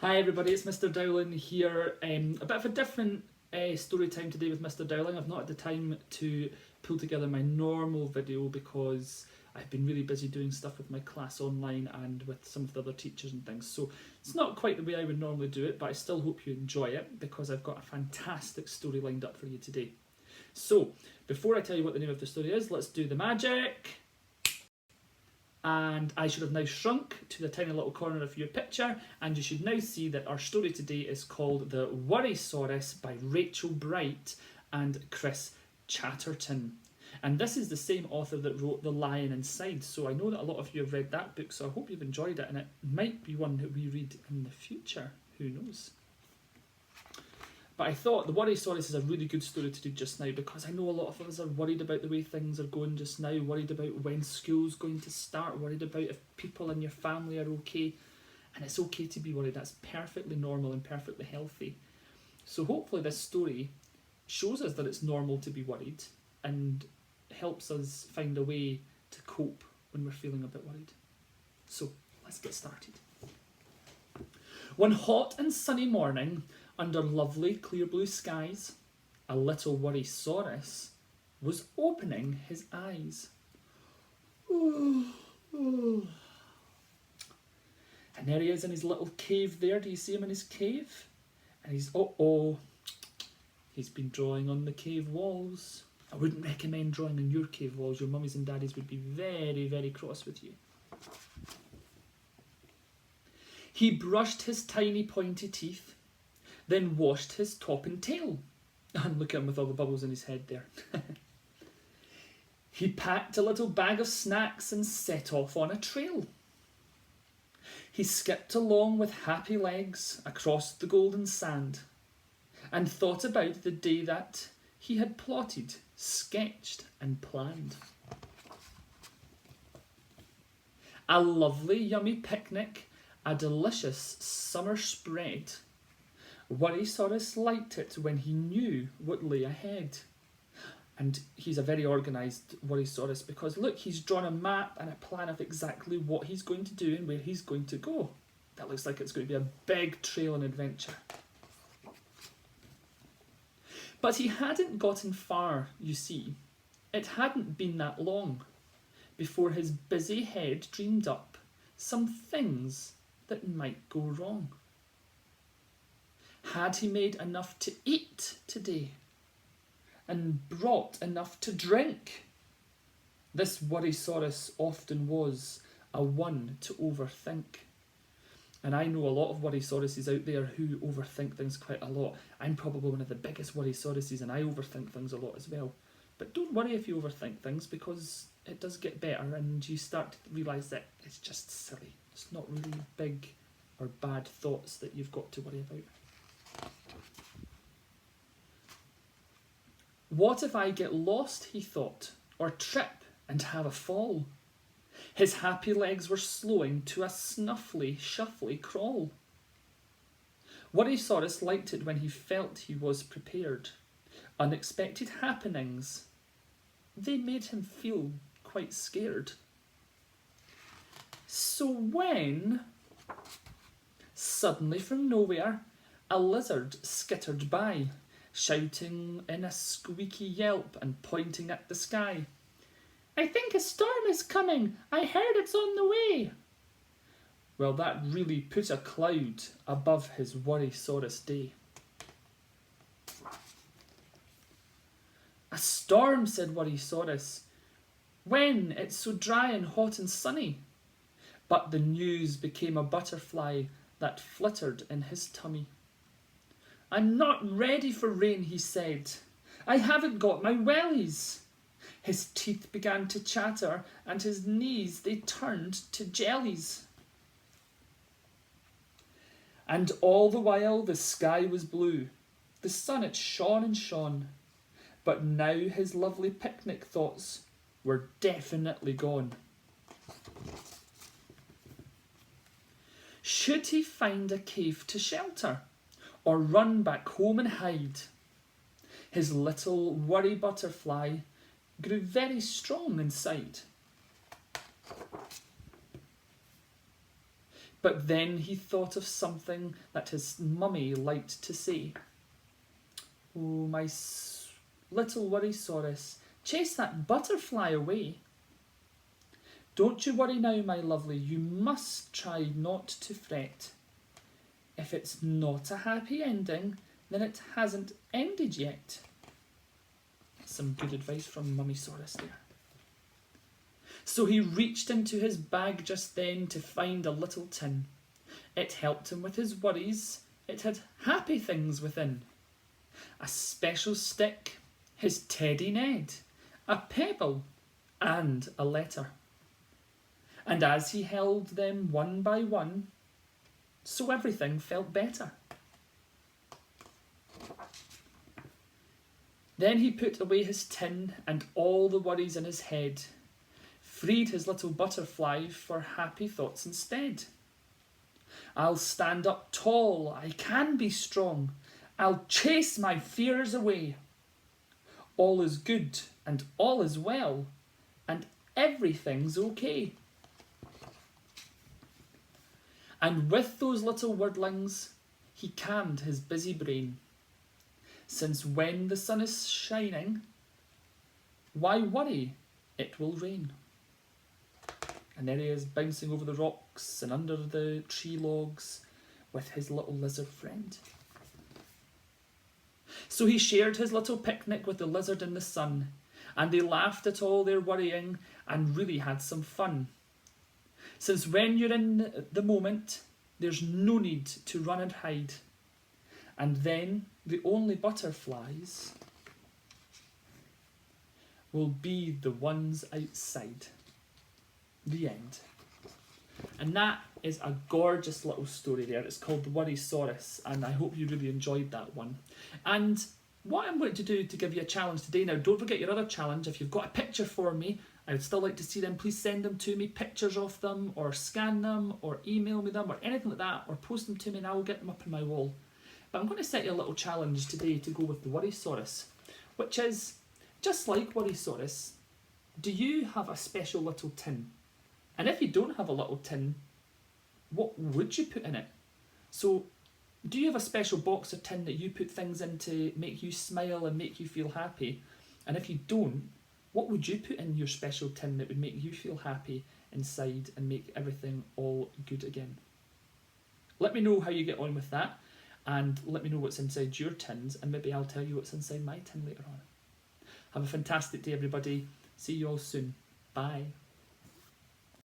Hi everybody, it's Mr. Dowling here. A bit of a different story time today with Mr. Dowling. I've not had the time to pull together my normal video because I've been really busy doing stuff with my class online and with some of the other teachers and things. So it's not quite the way I would normally do it, but I still hope you enjoy it because I've got a fantastic story lined up for you today. So before I tell you what the name of the story is, let's do the magic. And I should have now shrunk to the tiny little corner of your picture, and you should now see that our story today is called The Worrysaurus by Rachel Bright and Chris Chatterton. And this is the same author that wrote The Lion Inside, so I know that a lot of you have read that book, so I hope you've enjoyed it, and it might be one that we read in the future, who knows. But I thought The Worrysaurus is a really good story to do just now because I know a lot of us are worried about the way things are going just now, worried about when school's going to start, worried about if people in your family are okay. And it's okay to be worried, that's perfectly normal and perfectly healthy. So hopefully this story shows us that it's normal to be worried and helps us find a way to cope when we're feeling a bit worried. So let's get started. One hot and sunny morning, under lovely clear blue skies, a little Worrysaurus was opening his eyes. And there he is in his little cave there. Do you see him in his cave? And he's, he's been drawing on the cave walls. I wouldn't recommend drawing on your cave walls. Your mummies and daddies would be very, very cross with you. He brushed his tiny pointy teeth, then washed his top and tail. And look at him with all the bubbles in his head there. He packed a little bag of snacks and set off on a trail. He skipped along with happy legs across the golden sand and thought about the day that he had plotted, sketched and planned. A lovely yummy picnic, a delicious summer spread. Worrysaurus liked it when he knew what lay ahead. And he's a very organised Worrysaurus because look, he's drawn a map and a plan of exactly what he's going to do and where he's going to go. That looks like it's going to be a big trail and adventure. But he hadn't gotten far, you see. It hadn't been that long before his busy head dreamed up some things that might go wrong. Had he made enough to eat today and brought enough to drink? This Worrysaurus often was a one to overthink. And I know a lot of Worrysauruses out there who overthink things quite a lot. I'm probably one of the biggest Worrysauruses and I overthink things a lot as well. But don't worry if you overthink things because it does get better and you start to realise that it's just silly. It's not really big or bad thoughts that you've got to worry about. What if I get lost, he thought, or trip and have a fall? His happy legs were slowing to a snuffly, shuffly crawl. Worrysaurus liked it when he felt he was prepared. Unexpected happenings, they made him feel quite scared. So when, suddenly from nowhere, a lizard skittered by, shouting in a squeaky yelp and pointing at the sky. I think a storm is coming. I heard it's on the way. Well, that really put a cloud above his Worrysaurus day. A storm, said Worrysaurus. When? It's so dry and hot and sunny. But the news became a butterfly that flittered in his tummy. I'm not ready for rain, he said. I haven't got my wellies. His teeth began to chatter and his knees, they turned to jellies. And all the while the sky was blue. The sun, it shone and shone. But now his lovely picnic thoughts were definitely gone. Should he find a cave to shelter? Or run back home and hide? His little worry butterfly grew very strong inside. But then he thought of something that his mummy liked to say. Oh, my little Worrysaurus, chase that butterfly away. Don't you worry now, my lovely, you must try not to fret. If it's not a happy ending, then it hasn't ended yet. Some good advice from Mummysaurus there. So he reached into his bag just then to find a little tin. It helped him with his worries. It had happy things within. A special stick, his teddy Ned, a pebble, and a letter. And as he held them one by one, so everything felt better. Then he put away his tin and all the worries in his head, freed his little butterfly for happy thoughts instead. I'll stand up tall, I can be strong, I'll chase my fears away. All is good and all is well, and everything's okay. And with those little wordlings, he calmed his busy brain. Since when the sun is shining, why worry? It will rain. And there he is, bouncing over the rocks and under the tree logs with his little lizard friend. So he shared his little picnic with the lizard in the sun, and they laughed at all their worrying and really had some fun. Since when you're in the moment, there's no need to run and hide. And then the only butterflies will be the ones outside. The end. And that is a gorgeous little story there. It's called The Worrysaurus, and I hope you really enjoyed that one. And what I'm going to do to give you a challenge today, now don't forget your other challenge. If you've got a picture for me, I would still like to see them. Please send them to me, pictures of them, or scan them, or email me them, or anything like that, or post them to me and I will get them up on my wall. But I'm going to set you a little challenge today to go with the Worrysaurus, which is, just like Worrysaurus, do you have a special little tin? And if you don't have a little tin, what would you put in it? So, do you have a special box or tin that you put things in to make you smile and make you feel happy? And if you don't, what would you put in your special tin that would make you feel happy inside and make everything all good again? Let me know how you get on with that, and let me know what's inside your tins, and maybe I'll tell you what's inside my tin later on. Have a fantastic day, everybody. See you all soon. Bye.